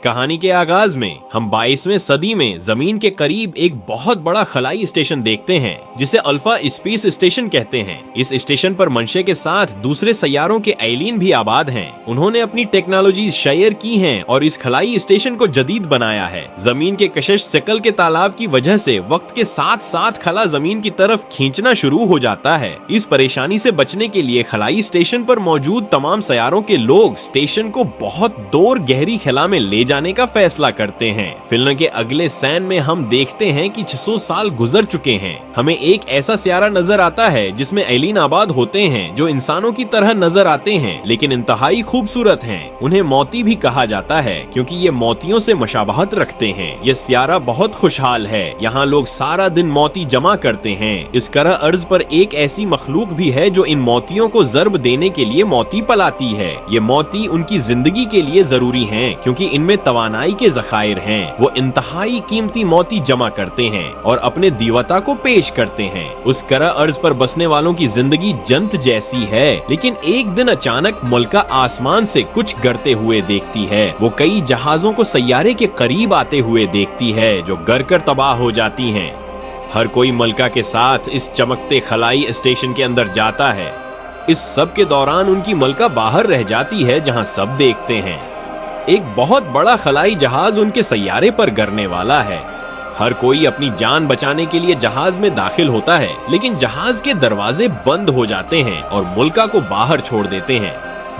कहानी के आगाज में हम 22वें सदी में जमीन के करीब एक बहुत बड़ा खलाई स्टेशन देखते हैं जिसे अल्फा स्पेस स्टेशन कहते हैं। इस स्टेशन पर मनशे के साथ दूसरे सैयारों के एलियन भी आबाद हैं। उन्होंने अपनी टेक्नोलॉजी शेयर की हैं और इस खलाई स्टेशन को जदीद बनाया है। जमीन के कशिश सिकल के तालाब की वजह से वक्त के साथ साथ खला जमीन की तरफ खींचना शुरू हो जाता है। इस परेशानी से बचने के लिए खलाई स्टेशन पर मौजूद तमाम सैयारों के लोग स्टेशन को बहुत दूर गहरी खला में ले जाने का फैसला करते हैं। फिल्म के अगले सैन में हम देखते हैं कि 600 साल गुजर चुके हैं। हमें एक ऐसा सियारा नजर आता है जिसमें एलियन आबाद होते हैं जो इंसानों की तरह नजर आते हैं लेकिन इंतहाई खूबसूरत हैं। उन्हें मोती भी कहा जाता है क्योंकि ये मोतियों से मशाबहत रखते हैं। ये सियारा बहुत खुशहाल है। यहाँ लोग सारा दिन मोती जमा करते हैं। इस करह अर्ज पर एक ऐसी मखलूक भी है जो इन मोतियों को जर्ब देने के लिए मोती पलाती है। ये मोती उनकी जिंदगी के लिए जरूरी हैं क्योंकि इनमें तवानाई के जखायर हैं। वो इंतहाई कीमती मोती जमा करते हैं और अपने देवता को पेश करते हैं। उस करह अर्ज पर बसने वालों की जिंदगी जन्नत जैसी है लेकिन एक दिन अचानक मुल्का आसमान से कुछ गिरते हुए देखती है। वो कई जहाजों को सैयारे के करीब आते हुए देखती है जो गिर कर तबाह हो जाती हैं। हर कोई मलका के साथ इस चमकते खलाई स्टेशन के अंदर जाता है। इस सब के दौरान उनकी मलका बाहर रह जाती है जहां सब देखते हैं। एक बहुत बड़ा खलाई जहाज उनके सैयारे पर गिरने वाला है। हर कोई अपनी जान बचाने के लिए जहाज में दाखिल होता है लेकिन जहाज के दरवाजे बंद हो जाते हैं और मुल्का को बाहर छोड़ देते हैं।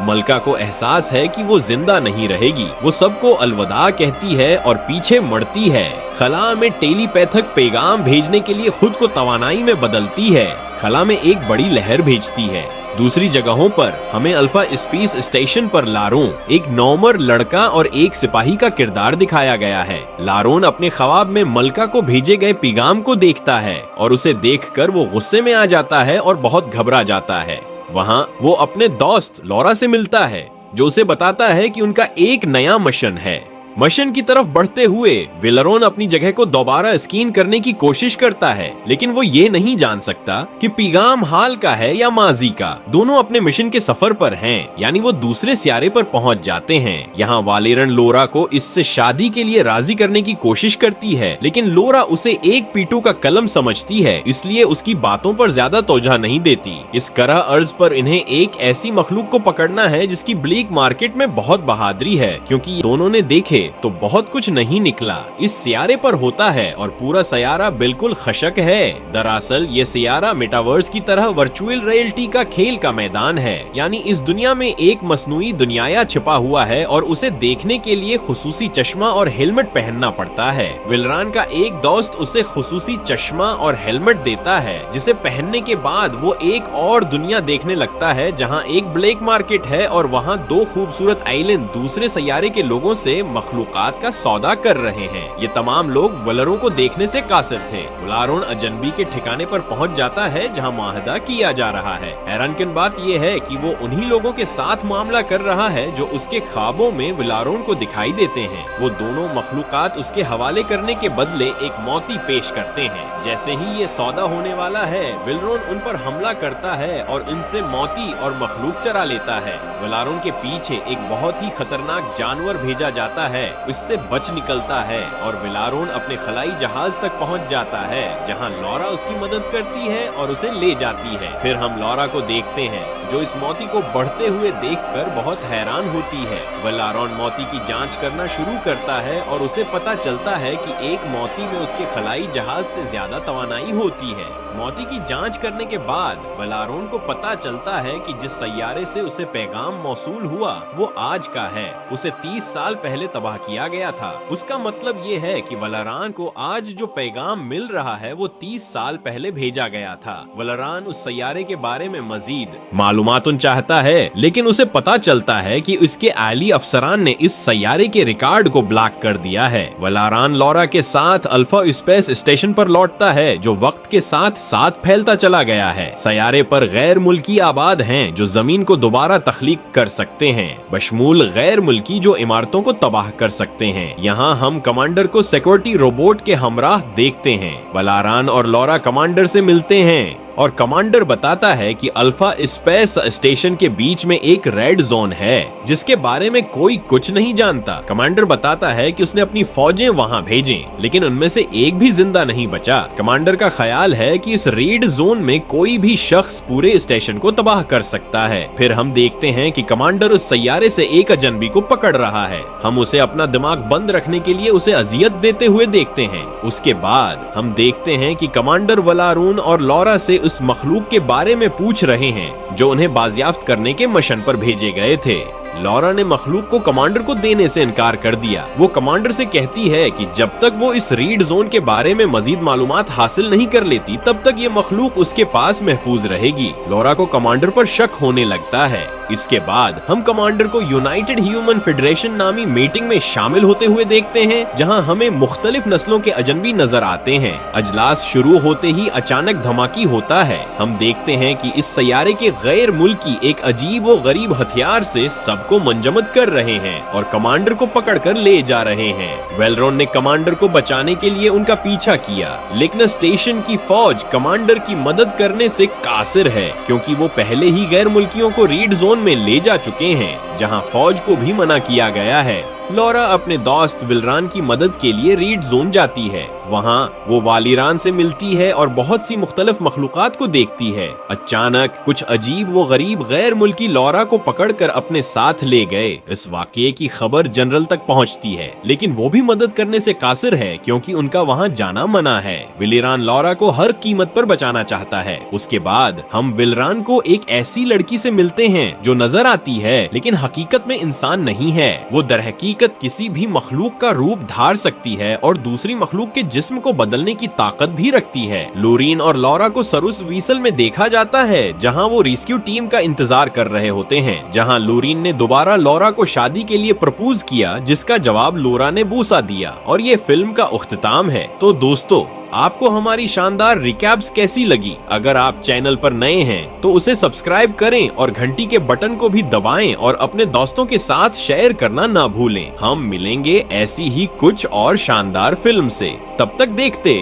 मलका को एहसास है कि वो जिंदा नहीं रहेगी। वो सबको अलविदा कहती है और पीछे मुड़ती है। खला में टेलीपैथिक पैगाम भेजने के लिए खुद को तवानाई में बदलती है। खला में एक बड़ी लहर भेजती है। दूसरी जगहों पर हमें अल्फा स्पेस स्टेशन पर लारोन, एक नौमर लड़का और एक सिपाही का किरदार दिखाया गया है। लारोन अपने ख्वाब में मलका को भेजे गए पैगाम को देखता है और उसे देखकर वो गुस्से में आ जाता है और बहुत घबरा जाता है। वहाँ वो अपने दोस्त लौरा से मिलता है जो उसे बताता है कि उनका एक नया मिशन है। मिशन की तरफ बढ़ते हुए विलरोन अपनी जगह को दोबारा स्कैन करने की कोशिश करता है लेकिन वो ये नहीं जान सकता कि पैगाम हाल का है या माजी का। दोनों अपने मिशन के सफर पर हैं, यानी वो दूसरे सियारे पर पहुंच जाते हैं। यहाँ वालेरन लोरा को इससे शादी के लिए राजी करने की कोशिश करती है लेकिन लोरा उसे एक पीटू का कलम समझती है इसलिए उसकी बातों पर ज्यादा तवज्जो नहीं देती। इस करह अर्ज पर इन्हें एक ऐसी मखलूक को पकड़ना है जिसकी ब्लैक मार्केट में बहुत बहादुरी है क्योंकि दोनों ने देखे तो बहुत कुछ नहीं निकला। इस सियारे पर होता है और पूरा सियारा बिल्कुल खशक है। दरअसल ये सियारा मेटावर्स की तरह वर्चुअल रियलिटी का खेल का मैदान है, यानी इस दुनिया में एक मसनूई दुनिया छिपा हुआ है और उसे देखने के लिए खुसूसी चश्मा और हेलमेट पहनना पड़ता है। विलरान का एक दोस्त उसे खुसूसी चश्मा और हेलमेट देता है जिसे पहनने के बाद वो एक और दुनिया देखने लगता है जहाँ एक ब्लैक मार्केट है और वहाँ दो खूबसूरत आइलैंड दूसरे सियारे के लोगों से मखलूकात का सौदा कर रहे हैं। ये तमाम लोग वलरों को देखने से कासिर थे। वलारोन अजनबी के ठिकाने पर पहुंच जाता है जहां मुआहदा किया जा रहा है। हैरानकुन बात यह है कि वो उन्हीं लोगों के साथ मामला कर रहा है जो उसके ख्वाबों में वलारोन को दिखाई देते हैं। वो दोनों मखलूकात उसके हवाले करने के बदले एक मौती पेश करते हैं। जैसे ही ये सौदा होने वाला है विलरोन उन पर हमला करता है और इनसे मौती और मखलूक चरा लेता है। वलारोन के पीछे एक बहुत ही खतरनाक जानवर भेजा जाता है, इससे बच निकलता है और विलारोन अपने खलाई जहाज तक पहुंच जाता है जहां लौरा उसकी मदद करती है और उसे ले जाती है। फिर हम लौरा को देखते हैं जो इस मौती को बढ़ते हुए देखकर बहुत हैरान होती है। विलारोन मौती की जांच करना शुरू करता है और उसे पता चलता है कि एक मौती में उसके खलाई जहाज से ज्यादा तवानाई होती है। मौती की जांच करने के बाद विलारोन को पता चलता है कि जिस सैयारे से उसे पैगाम मौसूल हुआ वो आज का है। उसे 30 साल पहले तबाह किया गया था। उसका मतलब ये है कि वलारान को आज जो पैगाम मिल रहा है वो 30 साल पहले भेजा गया था। वलारान उस सैयारे के बारे में मजीद मालूमात चाहता है लेकिन उसे पता चलता है कि उसके आली अफसरान ने इस सैयारे के रिकॉर्ड को ब्लॉक कर दिया है। वलारान लौरा के साथ अल्फा स्पेस स्टेशन पर लौटता है जो वक्त के साथ फैलता चला गया है। सैयारे पर गैर मुल्की आबाद हैं जो जमीन को दोबारा तख्लीक कर सकते हैं, बशमूल गैर मुल्की जो इमारतों को तबाह कर सकते हैं। यहाँ हम कमांडर को सिक्योरिटी रोबोट के हमराह देखते हैं। वलारान और लौरा कमांडर से मिलते हैं। और कमांडर बताता है कि अल्फा स्पेस स्टेशन के बीच में एक रेड जोन है जिसके बारे में कोई कुछ नहीं जानता। कमांडर बताता है कि उसने अपनी फौजें वहां भेजें, लेकिन उनमें से एक भी जिंदा नहीं बचा। कमांडर का ख्याल है कि इस रेड जोन में कोई भी शख्स पूरे स्टेशन को तबाह कर सकता है। फिर हम देखते हैं कि कमांडर उस सैयारे से एक अजनबी को पकड़ रहा है। हम उसे अपना दिमाग बंद रखने के लिए उसे अजियत देते हुए देखते हैं। उसके बाद हम देखते हैं कि कमांडर वलारून और लौरा से उस मखलूक के बारे में पूछ रहे हैं जो उन्हें बाजियाफ्त करने के मिशन पर भेजे गए थे। लौरा ने मखलूक को कमांडर को देने से इनकार कर दिया। वो कमांडर से कहती है कि जब तक वो इस रीड जोन के बारे में मजीद मालूमात हासिल नहीं कर लेती तब तक ये मखलूक उसके पास महफूज रहेगी। लौरा को कमांडर पर शक होने लगता है। इसके बाद हम कमांडर को यूनाइटेड ह्यूमन फेडरेशन नामी मीटिंग में शामिल होते हुए देखते हैं, जहां हमें मुख्तलिफ नस्लों के अजनबी नजर आते हैं। अजलास शुरू होते ही अचानक धमाकी होता है। हम देखते हैं कि इस सैयारे के गैर मुल्की एक अजीब व गरीब हथियार से सबको मंजमद कर रहे हैं और कमांडर को पकड़कर ले जा रहे हैं। वेलरोन ने कमांडर को बचाने के लिए उनका पीछा किया, लेकिन स्टेशन की फौज कमांडर की मदद करने से कासिर है, क्योंकि वो पहले ही गैर मुल्कियों को रीड जोन में ले जा चुके हैं, जहां फौज को भी मना किया गया है। लौरा अपने दोस्त विलरान की मदद के लिए रीड जोन जाती है। वहाँ वो वालिरान से मिलती है और बहुत सी मुख्तलिफ मखलूकात को देखती है। अचानक कुछ अजीब व गरीब गैर मुल्की लौरा को पकड़कर अपने साथ ले गए। इस वाकये की खबर जनरल तक पहुँचती है, लेकिन वो भी मदद करने से कासिर है क्योंकि उनका वहाँ जाना मना है। विलिरान लौरा को हर कीमत पर बचाना चाहता है। उसके बाद हम विलरान को एक ऐसी लड़की से मिलते हैं जो नजर आती है लेकिन हकीकत में इंसान नहीं है। वो दरहकीकत किसी भी मखलूक का रूप धार सकती है और दूसरी मखलूक के जिस्म को बदलने की ताकत भी रखती है। लोरीन और लौरा को सरुस वीसल में देखा जाता है, जहां वो रेस्क्यू टीम का इंतजार कर रहे होते हैं। जहां लोरीन ने दोबारा लौरा को शादी के लिए प्रपोज किया, जिसका जवाब लौरा ने बूसा दिया और ये फिल्म का उख्तिताम है। तो दोस्तों, आपको हमारी शानदार रिकैप्स कैसी लगी? अगर आप चैनल पर नए हैं तो उसे सब्सक्राइब करें और घंटी के बटन को भी दबाएं और अपने दोस्तों के साथ शेयर करना ना भूलें। हम मिलेंगे ऐसी ही कुछ और शानदार फिल्म से। तब तक देखते